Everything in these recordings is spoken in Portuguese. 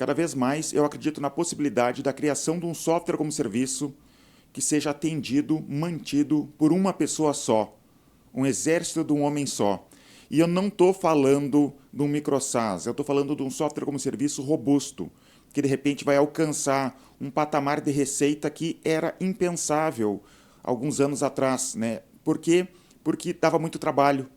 Cada vez mais eu acredito na possibilidade da criação de um software como serviço que seja atendido, mantido por uma pessoa só, um exército de um homem só. E eu não estou falando de um micro-SaaS, eu estou falando de um software como serviço robusto, que de repente vai alcançar um patamar de receita que era impensável alguns anos atrás. Né? Por quê? Porque dava muito trabalho.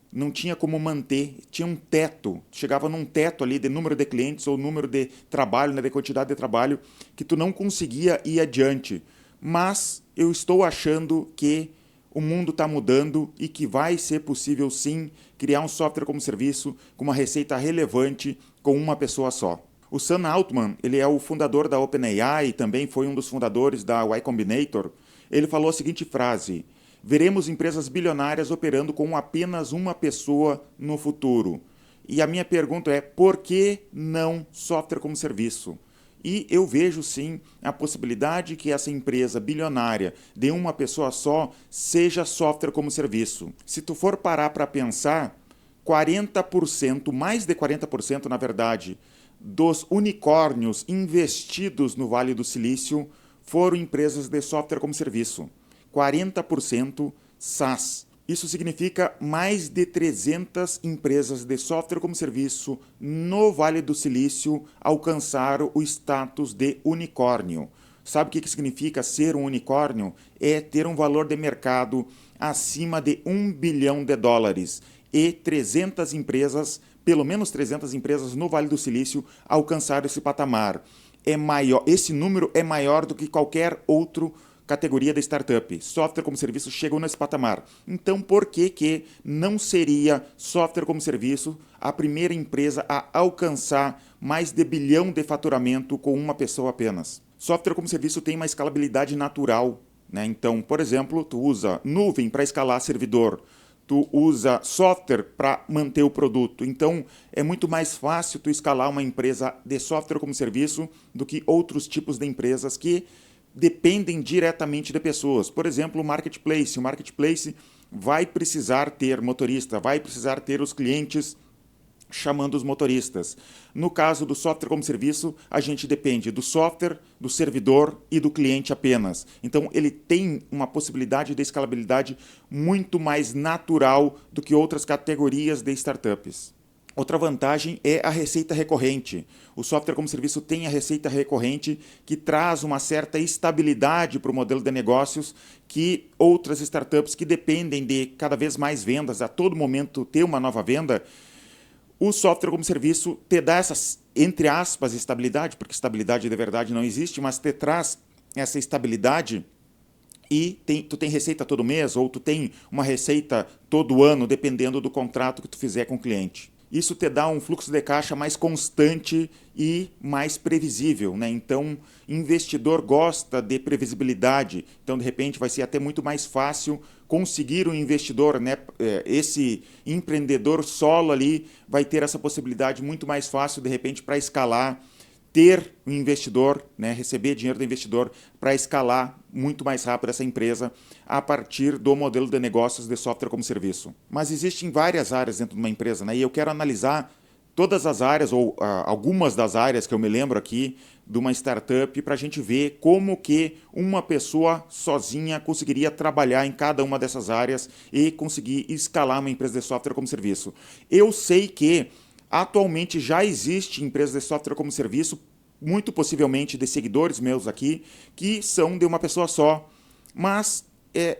Não tinha como manter, tinha um teto, chegava num teto ali de número de clientes ou número de trabalho, né, de quantidade de trabalho, que tu não conseguia ir adiante. Mas eu estou achando que o mundo está mudando e que vai ser possível sim criar um software como serviço com uma receita relevante com uma pessoa só. O Sam Altman, ele é o fundador da OpenAI e também foi um dos fundadores da Y Combinator. Ele falou a seguinte frase: veremos empresas bilionárias operando com apenas uma pessoa no futuro. E a minha pergunta é, por que não software como serviço? E eu vejo sim a possibilidade que essa empresa bilionária de uma pessoa só seja software como serviço. Se tu for parar para pensar, 40%, mais de 40% na verdade, dos unicórnios investidos no Vale do Silício foram empresas de software como serviço. 40% SaaS. Isso significa mais de 300 empresas de software como serviço no Vale do Silício alcançaram o status de unicórnio. Sabe o que significa ser um unicórnio? É ter um valor de mercado acima de $1 bilhão. E 300 empresas, pelo menos 300 empresas no Vale do Silício alcançaram esse patamar. Esse número é maior do que qualquer outro categoria da startup. Software como serviço chegou nesse patamar. Então, por que não seria software como serviço a primeira empresa a alcançar mais de $1 bilhão de faturamento com uma pessoa apenas? Software como serviço tem uma escalabilidade natural. Né? Então, por exemplo, tu usa nuvem para escalar servidor, tu usa software para manter o produto. Então, é muito mais fácil tu escalar uma empresa de software como serviço do que outros tipos de empresas que dependem diretamente de pessoas. Por exemplo, o marketplace. O marketplace vai precisar ter motorista, vai precisar ter os clientes chamando os motoristas. No caso do software como serviço, a gente depende do software, do servidor e do cliente apenas. Então, ele tem uma possibilidade de escalabilidade muito mais natural do que outras categorias de startups. Outra vantagem é a receita recorrente. O software como serviço tem a receita recorrente que traz uma certa estabilidade para o modelo de negócios que outras startups que dependem de cada vez mais vendas, a todo momento ter uma nova venda, o software como serviço te dá essa, entre aspas, estabilidade, porque estabilidade de verdade não existe, mas te traz essa estabilidade e tu tem receita todo mês ou tu tem uma receita todo ano, dependendo do contrato que tu fizer com o cliente. Isso te dá um fluxo de caixa mais constante e mais previsível. Né? Então, investidor gosta de previsibilidade. Então, de repente, vai ser até muito mais fácil conseguir um investidor. Né? Esse empreendedor solo ali vai ter essa possibilidade muito mais fácil, de repente, para escalar, ter um investidor, né? Receber dinheiro do investidor para escalar muito mais rápido essa empresa a partir do modelo de negócios de software como serviço. Mas existem várias áreas dentro de uma empresa, né? E eu quero analisar todas as áreas, ou algumas das áreas que eu me lembro aqui de uma startup, para a gente ver como que uma pessoa sozinha conseguiria trabalhar em cada uma dessas áreas e conseguir escalar uma empresa de software como serviço. Eu sei que atualmente já existe empresa de software como serviço, muito possivelmente de seguidores meus aqui, que são de uma pessoa só. Mas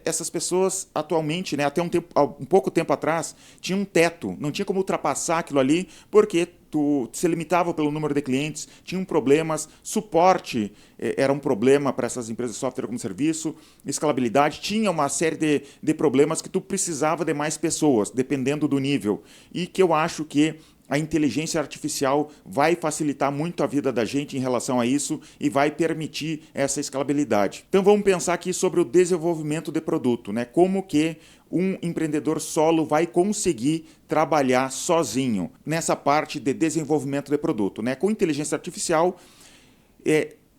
essas pessoas atualmente, né, até um pouco tempo atrás, tinham um teto, não tinha como ultrapassar aquilo ali, porque tu se limitava pelo número de clientes, tinham problemas, suporte era um problema para essas empresas de software como serviço, escalabilidade, tinha uma série de problemas que tu precisava de mais pessoas, dependendo do nível, e que eu acho que a inteligência artificial vai facilitar muito a vida da gente em relação a isso e vai permitir essa escalabilidade. Então vamos pensar aqui sobre o desenvolvimento de produto, né? Como que um empreendedor solo vai conseguir trabalhar sozinho nessa parte de desenvolvimento de produto, né? Com inteligência artificial,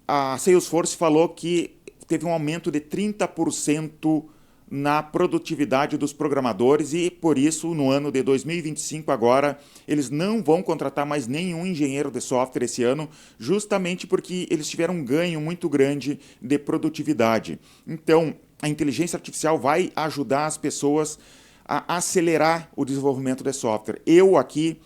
a Salesforce falou que teve um aumento de 30% na produtividade dos programadores e, por isso, no ano de 2025 agora, eles não vão contratar mais nenhum engenheiro de software esse ano, justamente porque eles tiveram um ganho muito grande de produtividade. Então, a inteligência artificial vai ajudar as pessoas a acelerar o desenvolvimento de software. Eu aqui,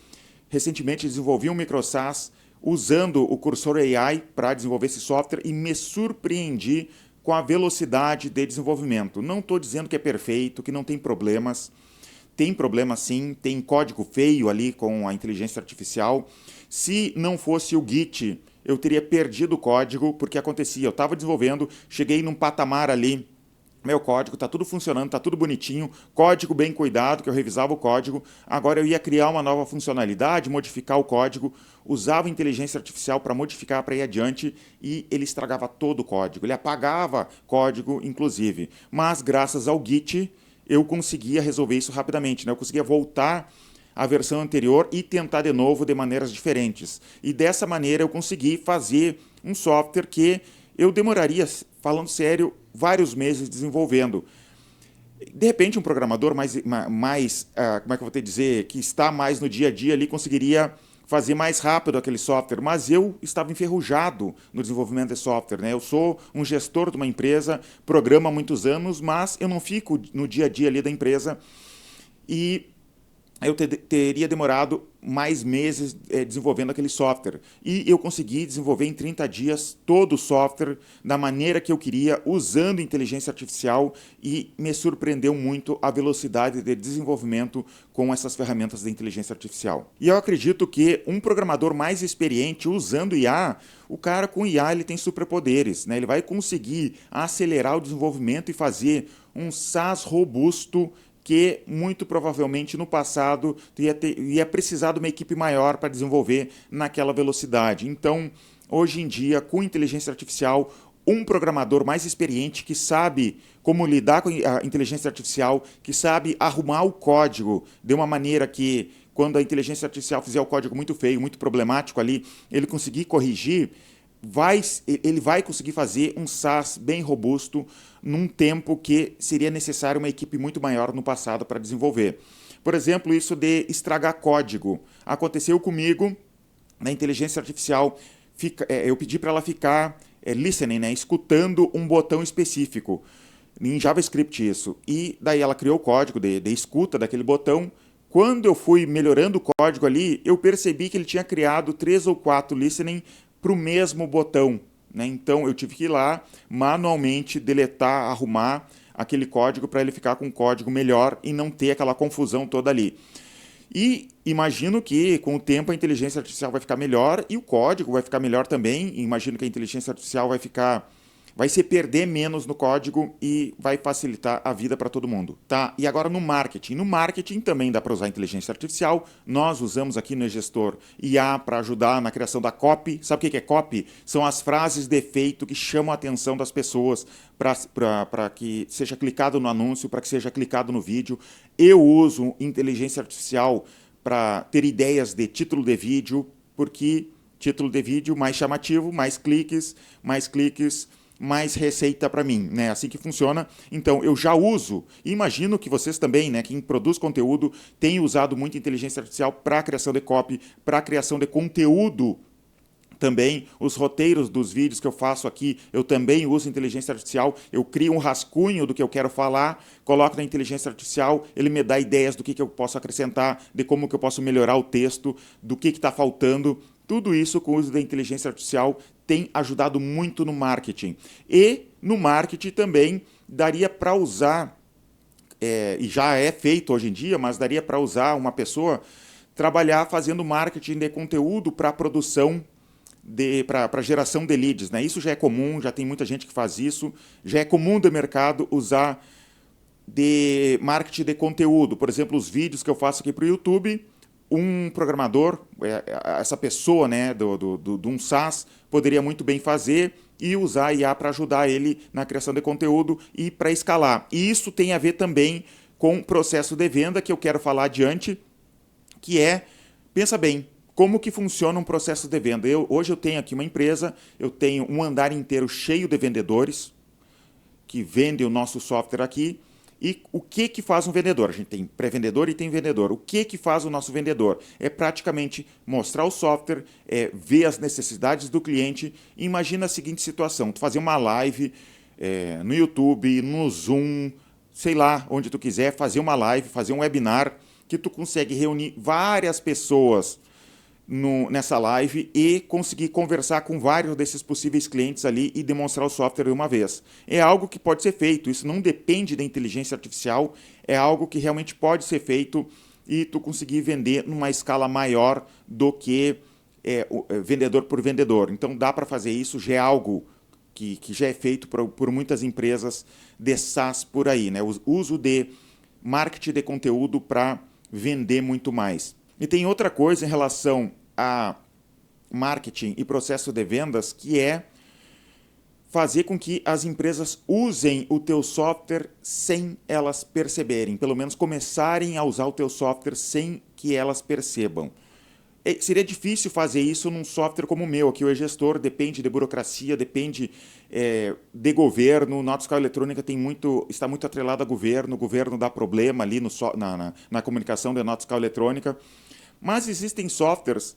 recentemente, desenvolvi um microsas usando o Cursor AI para desenvolver esse software e me surpreendi com a velocidade de desenvolvimento. Não estou dizendo que é perfeito, que não tem problemas. Tem problema sim, tem código feio ali com a inteligência artificial. Se não fosse o Git, eu teria perdido o código, porque acontecia, eu estava desenvolvendo, cheguei num patamar ali, meu código está tudo funcionando, está tudo bonitinho, código bem cuidado, que eu revisava o código. Agora eu ia criar uma nova funcionalidade, modificar o código, usava inteligência artificial para modificar, para ir adiante, e ele estragava todo o código. Ele apagava código, inclusive. Mas graças ao Git, eu conseguia resolver isso rapidamente, né? Eu conseguia voltar à versão anterior e tentar de novo de maneiras diferentes. E dessa maneira eu consegui fazer um software que eu demoraria, falando sério, vários meses desenvolvendo. De repente, um programador mais como é que eu vou te dizer, que está mais no dia a dia ali, conseguiria fazer mais rápido aquele software, mas eu estava enferrujado no desenvolvimento de software, né? Eu sou um gestor de uma empresa, programo há muitos anos, mas eu não fico no dia a dia ali da empresa e eu teria demorado mais meses desenvolvendo aquele software. E eu consegui desenvolver em 30 dias todo o software da maneira que eu queria, usando inteligência artificial, e me surpreendeu muito a velocidade de desenvolvimento com essas ferramentas de inteligência artificial. E eu acredito que um programador mais experiente usando IA, o cara com IA ele tem superpoderes, né? Ele vai conseguir acelerar o desenvolvimento e fazer um SaaS robusto que muito provavelmente no passado ia precisar de uma equipe maior para desenvolver naquela velocidade. Então, hoje em dia, com inteligência artificial, um programador mais experiente que sabe como lidar com a inteligência artificial, que sabe arrumar o código de uma maneira que, quando a inteligência artificial fizer o código muito feio, muito problemático ali, ele conseguir corrigir, ele vai conseguir fazer um SaaS bem robusto num tempo que seria necessário uma equipe muito maior no passado para desenvolver. Por exemplo, isso de estragar código. Aconteceu comigo, na inteligência artificial, eu pedi para ela ficar listening, né, escutando um botão específico. Em JavaScript isso. E daí ela criou o código de escuta daquele botão. Quando eu fui melhorando o código ali, eu percebi que ele tinha criado 3 ou 4 listening para o mesmo botão, né? Então eu tive que ir lá, manualmente deletar, arrumar aquele código para ele ficar com um código melhor e não ter aquela confusão toda ali. E imagino que com o tempo a inteligência artificial vai ficar melhor e o código vai ficar melhor também. Imagino que a inteligência artificial vai se perder menos no código e vai facilitar a vida para todo mundo, tá? E agora no marketing. No marketing também dá para usar inteligência artificial. Nós usamos aqui no eGestor IA para ajudar na criação da copy. Sabe o que é copy? São as frases de efeito que chamam a atenção das pessoas para que seja clicado no anúncio, para que seja clicado no vídeo. Eu uso inteligência artificial para ter ideias de título de vídeo, porque título de vídeo mais chamativo, mais cliques, mais receita para mim, né? Assim que funciona. Então, eu já uso, e imagino que vocês também, né, quem produz conteúdo, tem usado muito inteligência artificial para a criação de copy, para a criação de conteúdo também. Os roteiros dos vídeos que eu faço aqui, eu também uso inteligência artificial. Eu crio um rascunho do que eu quero falar, coloco na inteligência artificial, ele me dá ideias do que eu posso acrescentar, de como que eu posso melhorar o texto, do que está faltando. Tudo isso com o uso da inteligência artificial tem ajudado muito no marketing. E no marketing também daria para usar, e já é feito hoje em dia, mas daria para usar uma pessoa trabalhar fazendo marketing de conteúdo para produção, para geração de leads, né? Isso já é comum, já tem muita gente que faz isso, já é comum do mercado usar de marketing de conteúdo. Por exemplo, os vídeos que eu faço aqui para o YouTube, um programador, essa pessoa, né, de um SaaS, poderia muito bem fazer e usar a IA para ajudar ele na criação de conteúdo e para escalar. E isso tem a ver também com o processo de venda que eu quero falar adiante, que é, pensa bem, como que funciona um processo de venda. Hoje eu tenho aqui uma empresa, eu tenho um andar inteiro cheio de vendedores que vendem o nosso software aqui, E o que faz um vendedor? A gente tem pré-vendedor e tem vendedor. O que faz o nosso vendedor? É praticamente mostrar o software, ver as necessidades do cliente. Imagina a seguinte situação: tu fazer uma live no YouTube, no Zoom, sei lá, onde tu quiser, fazer uma live, fazer um webinar, que tu consegue reunir várias pessoas nessa live e conseguir conversar com vários desses possíveis clientes ali e demonstrar o software de uma vez. É algo que pode ser feito, isso não depende da inteligência artificial, é algo que realmente pode ser feito e tu conseguir vender numa escala maior do que vendedor por vendedor. Então dá para fazer isso, já é algo que já é feito por muitas empresas de SaaS por aí, né? O uso de marketing de conteúdo para vender muito mais. E tem outra coisa em relação a marketing e processo de vendas, que é fazer com que as empresas usem o teu software sem elas perceberem, pelo menos começarem a usar o teu software sem que elas percebam. Seria difícil fazer isso num software como o meu, aqui o e-gestor depende de burocracia, depende de governo, nota fiscal eletrônica está muito atrelado a governo, o governo dá problema ali na comunicação da nota fiscal eletrônica, mas existem softwares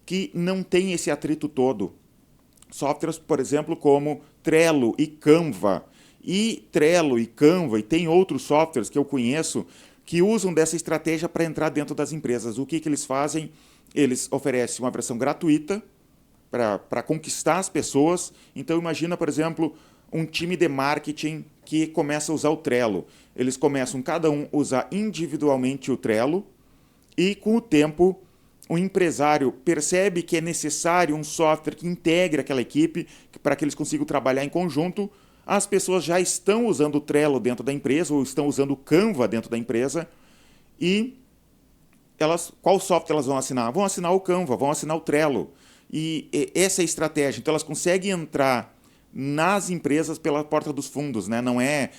que não têm esse atrito todo. Softwares, por exemplo, como Trello e Canva. E Trello e Canva, e tem outros softwares que eu conheço, que usam dessa estratégia para entrar dentro das empresas. O que eles fazem? Eles oferecem uma versão gratuita para conquistar as pessoas. Então imagina, por exemplo, um time de marketing que começa a usar o Trello. Eles começam cada um a usar individualmente o Trello e com o tempo o empresário percebe que é necessário um software que integre aquela equipe para que eles consigam trabalhar em conjunto. As pessoas já estão usando o Trello dentro da empresa ou estão usando o Canva dentro da empresa e qual software elas vão assinar? Vão assinar o Canva, vão assinar o Trello. E essa é a estratégia. Então elas conseguem entrar nas empresas pela porta dos fundos, né? Não é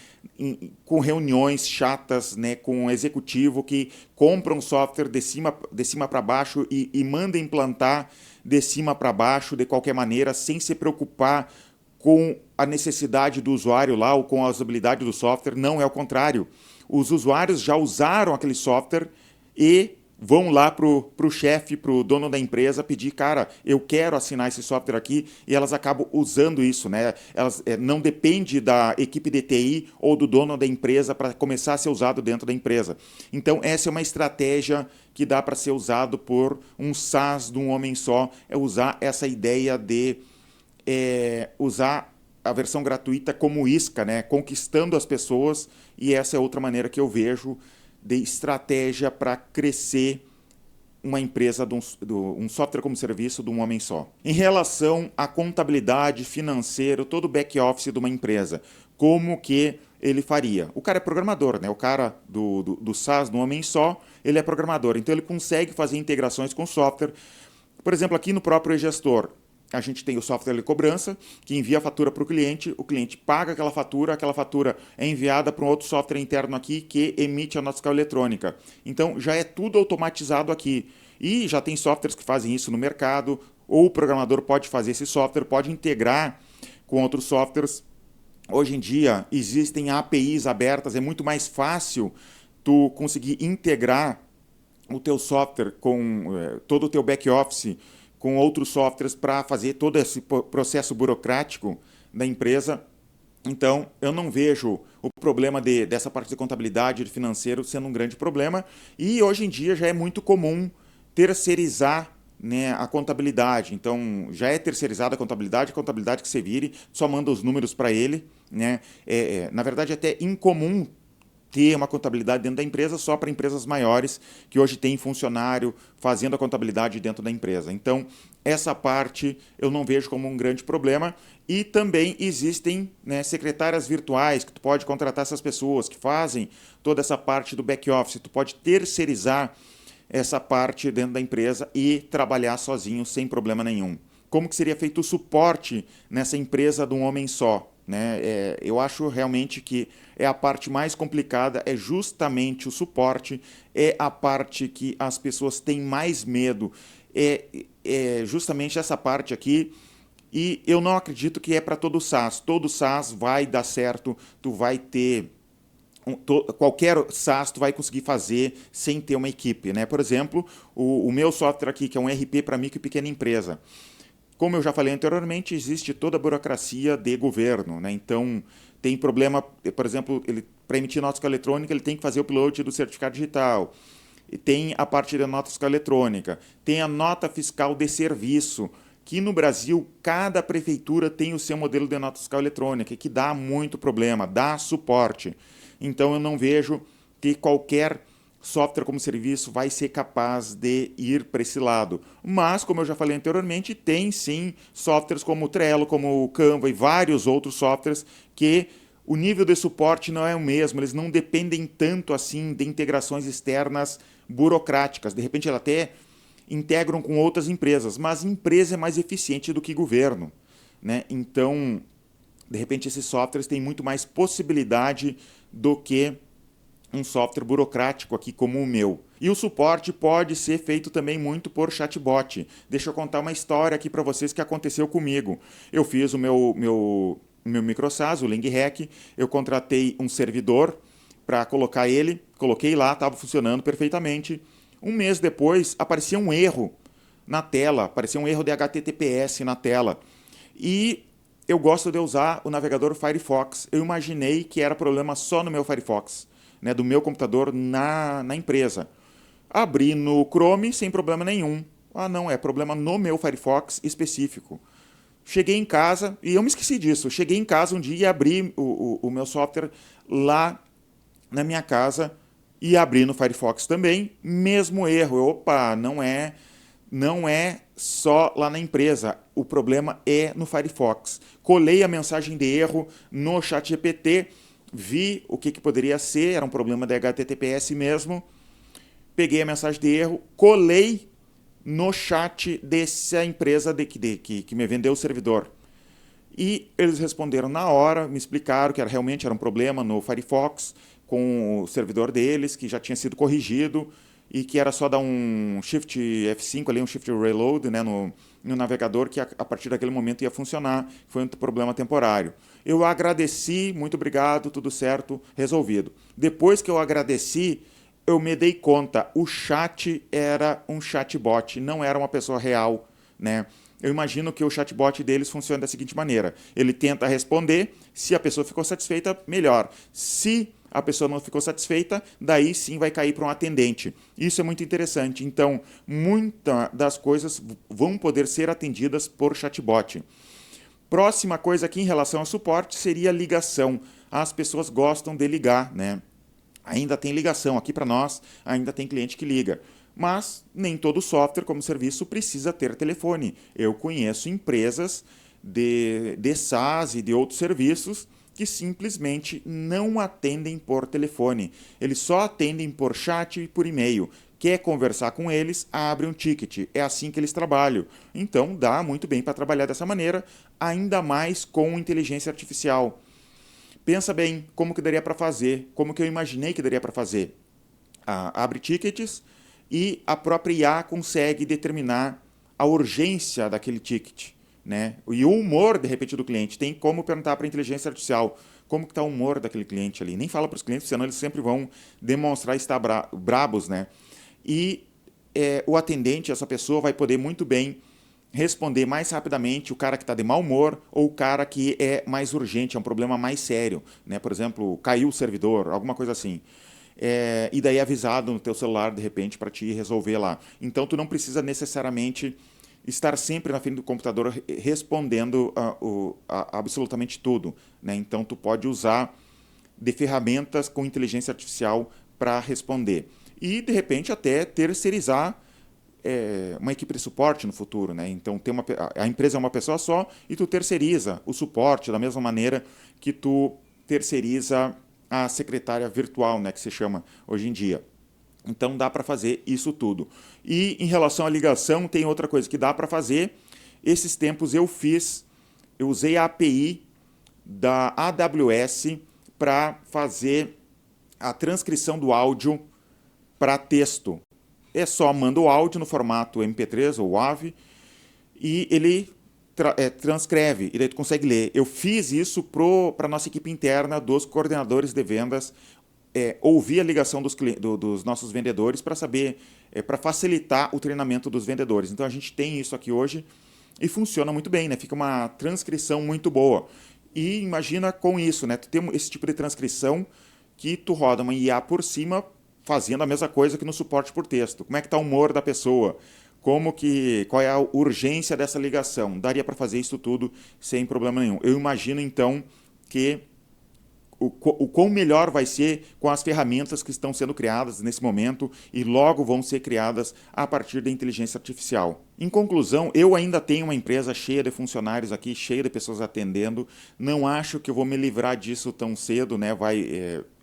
com reuniões chatas, né? Com um executivo que compra um software de cima para baixo e manda implantar de cima para baixo de qualquer maneira, sem se preocupar com a necessidade do usuário lá ou com a usabilidade do software. Não, é o contrário. Os usuários já usaram aquele software e vão lá para o chefe, para o dono da empresa, pedir, cara, eu quero assinar esse software aqui, e elas acabam usando isso, né? Elas não depende da equipe de TI ou do dono da empresa para começar a ser usado dentro da empresa. Então, essa é uma estratégia que dá para ser usado por um SaaS de um homem só, é usar essa ideia de usar a versão gratuita como isca, né? Conquistando as pessoas, e essa é outra maneira que eu vejo de estratégia para crescer uma empresa, um software como serviço de um homem só. Em relação à contabilidade, financeiro, todo o back-office de uma empresa, como que ele faria? O cara é programador, né? O cara do SaaS, do homem só, ele é programador, então ele consegue fazer integrações com software. Por exemplo, aqui no próprio e-gestor, a gente tem o software de cobrança, que envia a fatura para o cliente paga aquela fatura é enviada para um outro software interno aqui que emite a nota fiscal eletrônica. Então, já é tudo automatizado aqui. E já tem softwares que fazem isso no mercado, ou o programador pode fazer esse software, pode integrar com outros softwares. Hoje em dia, existem APIs abertas, é muito mais fácil tu conseguir integrar o teu software com todo o teu back-office com outros softwares para fazer todo esse processo burocrático da empresa. Então, eu não vejo o problema dessa parte de contabilidade e de financeiro sendo um grande problema. E hoje em dia já é muito comum terceirizar, né, a contabilidade. Então, já é terceirizada a contabilidade que você vire, só manda os números para ele, né? Na verdade, é até incomum ter uma contabilidade dentro da empresa só para empresas maiores, que hoje têm funcionário fazendo a contabilidade dentro da empresa. Então, essa parte eu não vejo como um grande problema. E também existem, né, secretárias virtuais, que tu pode contratar essas pessoas que fazem toda essa parte do back-office. Tu pode terceirizar essa parte dentro da empresa e trabalhar sozinho sem problema nenhum. Como que seria feito o suporte nessa empresa de um homem só? Né? Eu acho realmente que é a parte mais complicada, é justamente o suporte, é a parte que as pessoas têm mais medo, é justamente essa parte aqui, e eu não acredito que é para todo SaaS vai dar certo, tu vai ter qualquer SaaS tu vai conseguir fazer sem ter uma equipe, né? Por exemplo, o meu software aqui, que é um RP para micro e pequena empresa. Como eu já falei anteriormente, existe toda a burocracia de governo, né? Então, tem problema, por exemplo, para emitir nota fiscal eletrônica, ele tem que fazer o upload do certificado digital. E tem a parte da nota fiscal eletrônica, tem a nota fiscal de serviço, que no Brasil cada prefeitura tem o seu modelo de nota fiscal eletrônica, que dá muito problema, dá suporte. Então eu não vejo que qualquer software como serviço vai ser capaz de ir para esse lado. Mas, como eu já falei anteriormente, tem sim softwares como o Trello, como o Canva e vários outros softwares que o nível de suporte não é o mesmo, eles não dependem tanto assim de integrações externas burocráticas. De repente, elas até integram com outras empresas, mas empresa é mais eficiente do que governo, né? Então, de repente, esses softwares têm muito mais possibilidade do que um software burocrático aqui como o meu. E o suporte pode ser feito também muito por chatbot. Deixa eu contar uma história aqui para vocês que aconteceu comigo. Eu fiz o meu microSaaS, o LingHack, eu contratei um servidor para colocar ele, coloquei lá, estava funcionando perfeitamente. Um mês depois, aparecia um erro na tela, aparecia um erro de HTTPS na tela. E eu gosto de usar o navegador Firefox. Eu imaginei que era problema só no meu Firefox, né, do meu computador na empresa. Abri no Chrome sem problema nenhum. Ah, não, é problema no meu Firefox específico. Cheguei em casa, e eu me esqueci disso, cheguei em casa um dia e abri o meu software lá na minha casa e abri no Firefox também, mesmo erro. Opa, não é só lá na empresa, o problema é no Firefox. Colei a mensagem de erro no ChatGPT, vi o que poderia ser, era um problema de HTTPS mesmo, peguei a mensagem de erro, colei no chat dessa empresa que me vendeu o servidor. E eles responderam na hora, me explicaram que realmente era um problema no Firefox com o servidor deles, que já tinha sido corrigido e que era só dar um Shift F5 ali, um Shift Reload, né, no navegador, que a partir daquele momento ia funcionar. Foi um problema temporário. Eu agradeci, muito obrigado, tudo certo, resolvido. Depois que eu agradeci, eu me dei conta, o chat era um chatbot, não era uma pessoa real, né? Eu imagino que o chatbot deles funciona da seguinte maneira: ele tenta responder, se a pessoa ficou satisfeita, melhor. Se a pessoa não ficou satisfeita, daí sim vai cair para um atendente. Isso é muito interessante. Então, muitas das coisas vão poder ser atendidas por chatbot. Próxima coisa aqui em relação ao suporte seria ligação. As pessoas gostam de ligar, né? Ainda tem ligação aqui para nós, ainda tem cliente que liga. Mas nem todo software como serviço precisa ter telefone. Eu conheço empresas de SaaS e de outros serviços que simplesmente não atendem por telefone. Eles só atendem por chat e por e-mail. Quer conversar com eles, abre um ticket. É assim que eles trabalham. Então dá muito bem para trabalhar dessa maneira, ainda mais com inteligência artificial. Pensa bem como que daria para fazer, como que eu imaginei que daria para fazer. Abre tickets e a própria IA consegue determinar a urgência daquele ticket, né? E o humor, de repente, do cliente. Tem como perguntar para a inteligência artificial como que está o humor daquele cliente ali. Nem fala para os clientes, senão eles sempre vão demonstrar estar brabos, né? E o atendente, essa pessoa, vai poder muito bem responder mais rapidamente o cara que está de mau humor ou o cara que é mais urgente, é um problema mais sério, né? Por exemplo, caiu o servidor, alguma coisa assim. E daí avisado no teu celular, de repente, para te resolver lá. Então, tu não precisa necessariamente estar sempre na frente do computador respondendo absolutamente tudo, né? Então, tu pode usar de ferramentas com inteligência artificial para responder. E, de repente, até terceirizar uma equipe de suporte no futuro, né? Então a empresa é uma pessoa só e tu terceiriza o suporte da mesma maneira que tu terceiriza a secretária virtual, né, que se chama hoje em dia. Então dá para fazer isso tudo. E em relação à ligação, tem outra coisa que dá para fazer. Esses tempos eu usei a API da AWS para fazer a transcrição do áudio para texto. É só manda o áudio no formato MP3 ou WAV e ele transcreve, e daí tu consegue ler. Eu fiz isso para a nossa equipe interna dos coordenadores de vendas ouvir a ligação dos nossos vendedores para saber, para facilitar o treinamento dos vendedores. Então a gente tem isso aqui hoje e funciona muito bem, né? Fica uma transcrição muito boa. E imagina com isso, né? Tu tem esse tipo de transcrição que tu roda uma IA por cima fazendo a mesma coisa que no suporte por texto. Como é que está o humor da pessoa? Qual é a urgência dessa ligação? Daria para fazer isso tudo sem problema nenhum. Eu imagino então que o quão melhor vai ser com as ferramentas que estão sendo criadas nesse momento e logo vão ser criadas a partir da inteligência artificial. Em conclusão, eu ainda tenho uma empresa cheia de funcionários aqui, cheia de pessoas atendendo. Não acho que eu vou me livrar disso tão cedo, né?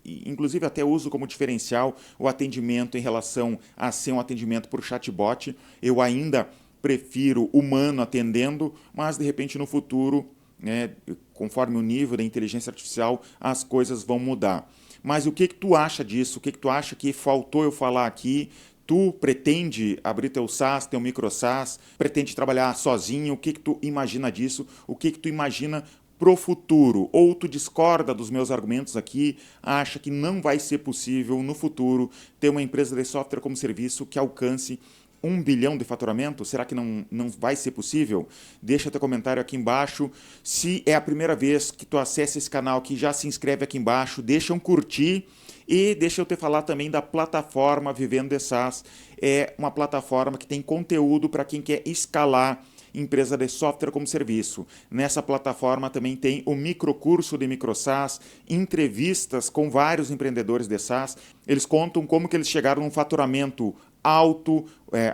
Inclusive até uso como diferencial o atendimento em relação a ser um atendimento por chatbot. Eu ainda prefiro humano atendendo, mas de repente no futuro, né, conforme o nível da inteligência artificial, as coisas vão mudar. Mas o que tu acha disso? O que tu acha que faltou eu falar aqui? Tu pretende abrir teu SaaS, teu micro SaaS? Pretende trabalhar sozinho? O que tu imagina disso? O que tu imagina pro futuro? Ou tu discorda dos meus argumentos aqui, acha que não vai ser possível no futuro ter uma empresa de software como serviço que alcance 1 bilhão de faturamento? Será que não vai ser possível? Deixa teu comentário aqui embaixo. Se é a primeira vez que tu acessa esse canal aqui, já se inscreve aqui embaixo, deixa um curtir e deixa eu te falar também da plataforma Vivendo de SaaS. É uma plataforma que tem conteúdo para quem quer escalar empresa de software como serviço. Nessa plataforma também tem o microcurso de micro SaaS, entrevistas com vários empreendedores de SaaS. Eles contam como que eles chegaram num faturamento alto,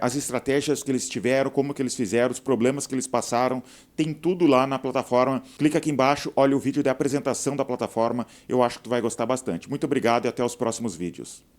as estratégias que eles tiveram, como que eles fizeram, os problemas que eles passaram, tem tudo lá na plataforma. Clica aqui embaixo, olha o vídeo de apresentação da plataforma, eu acho que tu vai gostar bastante. Muito obrigado e até os próximos vídeos.